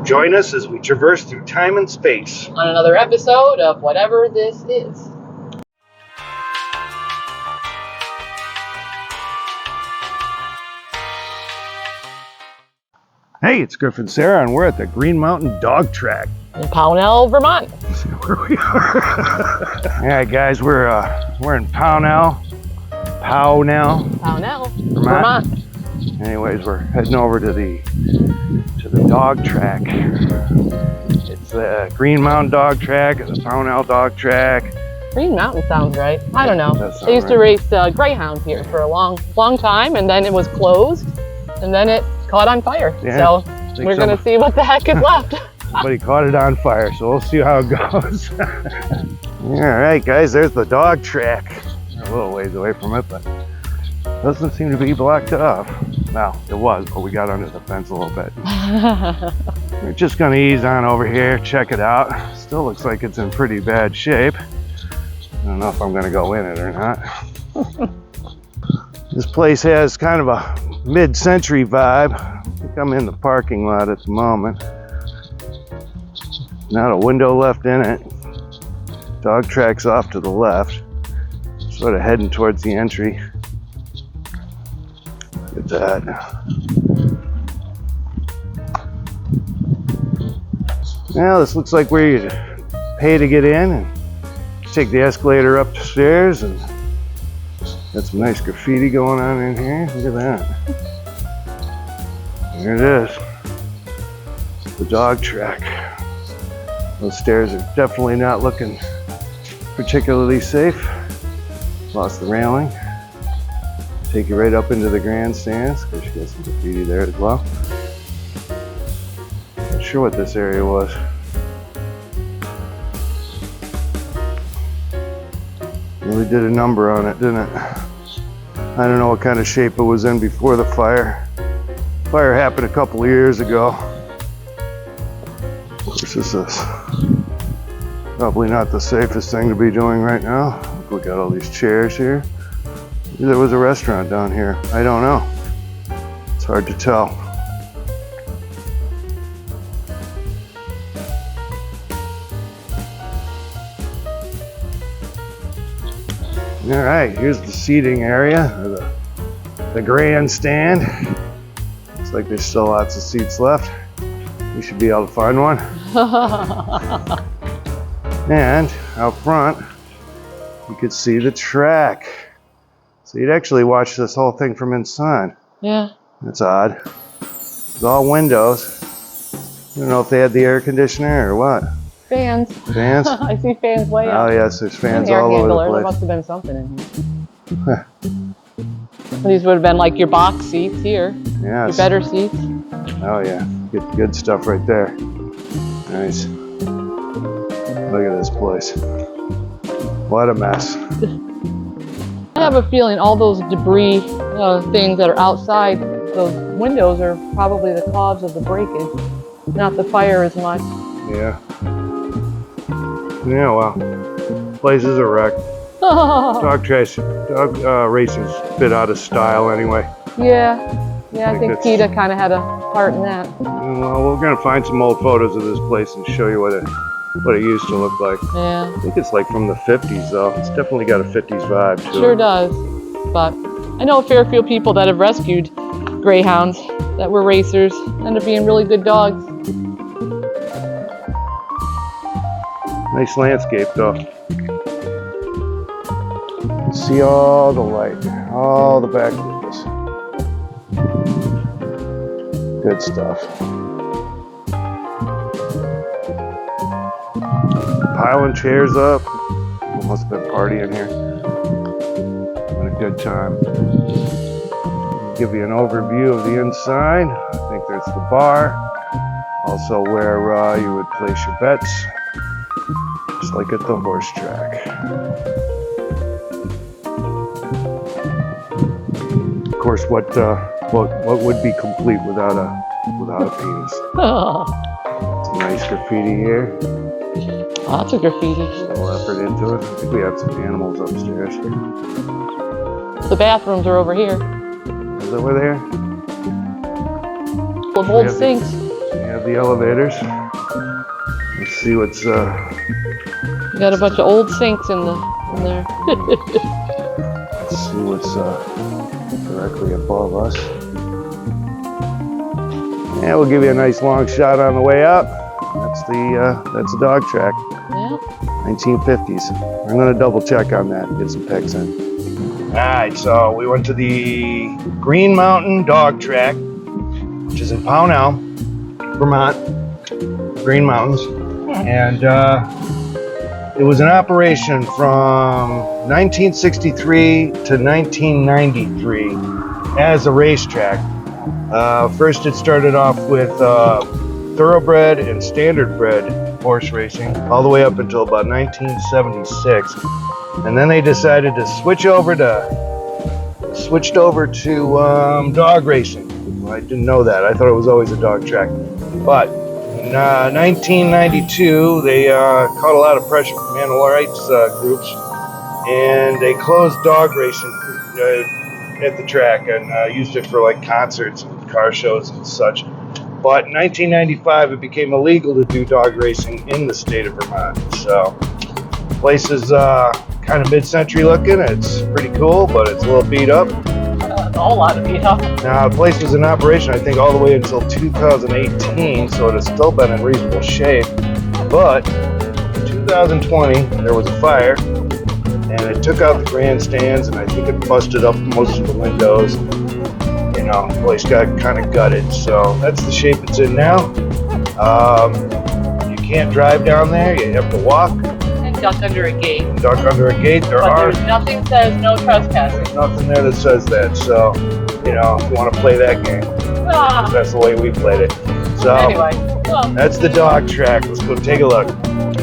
Join us as we traverse through time and space on another episode of whatever this is. Hey, it's Griffin Sarah, and we're at the Green Mountain Dog Track In Pownal, Vermont. Where we are. All right, guys, we're in Pownal, Vermont. Anyways, we're heading over to the dog track. It's the Green Mountain Dog Track, the Pownal Dog Track. Green Mountain sounds right. I don't know. I used to race greyhound here for a long time, and then it was closed, and then it caught on fire. Yeah, so we're going to see what the heck is left. Somebody caught it on fire, so we'll see how it goes. All right, guys, there's the dog track. We're a little ways away from it, but doesn't seem to be blocked off. Well, it was, but we got under the fence a little bit. We're just gonna ease on over here, check it out. Still looks like it's in pretty bad shape. I don't know if I'm gonna go in it or not. This place has kind of a mid-century vibe. I think I'm in the parking lot at the moment. Not a window left in it. Dog track's off to the left. Sort of heading towards the entry. Look at that. Now this looks like where you pay to get in and take the escalator upstairs, and got some nice graffiti going on in here. Look at that. There it is. The dog track. Those stairs are definitely not looking particularly safe. Lost the railing. Take you right up into the grandstands. Of course, you got some graffiti there as well. Not sure what this area was. Really did a number on it, didn't it? I don't know what kind of shape it was in before the fire. Fire happened a couple of years ago. Of course, this is probably not the safest thing to be doing right now. We got all these chairs here. Maybe there was a restaurant down here. I don't know. It's hard to tell. All right, here's the seating area, or the grandstand. Looks like there's still lots of seats left. We should be able to find one. And out front, you could see the track. So you'd actually watch this whole thing from inside. Yeah. That's odd. It's all windows. I don't know if they had the air conditioner or what. Fans. Fans? I see fans way up. Oh yes, there's fans air all over the handler. place. There must have been something in here. These would have been like your box seats here. Yes. Your better seats. Oh yeah, good stuff right there. Nice. Look at this place. What a mess. I have a feeling all those debris things that are outside those windows are probably the cause of the breakage, not the fire as much. Yeah. Yeah, well, place is a wreck. Dog racing's a bit out of style anyway. Yeah, I think PETA kind of had a part in that. Well, we're gonna find some old photos of this place and show you what it used to look like. Yeah. I think it's like from the 50s though. It's definitely got a 50s vibe to it. Sure does. But I know a fair few people that have rescued greyhounds that were racers, end up being really good dogs. Nice landscape though. You see all the light, all the back windows. Good stuff. Piling chairs up. People must have been partying here. Having a good time. Give you an overview of the inside. I think there's the bar. Also where you would place your bets. Just like at the horse track. Of course, what would be complete without a penis? Some nice graffiti here. Lots of graffiti. A little effort into it. I think we have some animals upstairs. The bathrooms are over here. Is that where they are? Full of old sinks. Yeah, have the elevators. Let's see what's You got a bunch of old sinks in there. let's see what's directly above us. Yeah, we'll give you a nice long shot on the way up. That's the dog track. Yeah. 1950s. I'm gonna double check on that and get some pics in. All right, so we went to the Green Mountain Dog Track, which is in Pownal, Vermont, Green Mountains, and it was in operation from 1963 to 1993 as a racetrack. First, it started off with Thoroughbred and standardbred horse racing, all the way up until about 1976, and then they decided to switched over to dog racing. I didn't know that. I thought it was always a dog track, but in 1992 they caught a lot of pressure from animal rights groups, and they closed dog racing at the track and used it for like concerts and car shows and such. But in 1995, it became illegal to do dog racing in the state of Vermont. So, the place is kind of mid-century looking. It's pretty cool, but it's a little beat up. A whole lot of beat up. Now, the place was in operation, I think, all the way until 2018, so it has still been in reasonable shape. But in 2020, there was a fire, and it took out the grandstands, and I think it busted up most of the windows. You know, the place got kind of gutted, so that's the shape it's in now. You can't drive down there, you have to walk. And duck under a gate. Duck under a gate. There's nothing says no trespassing. There's nothing there that says that, so, you know, if you want to play that game, that's the way we played it. So, Anyway, well, that's the dog track. Let's go take a look.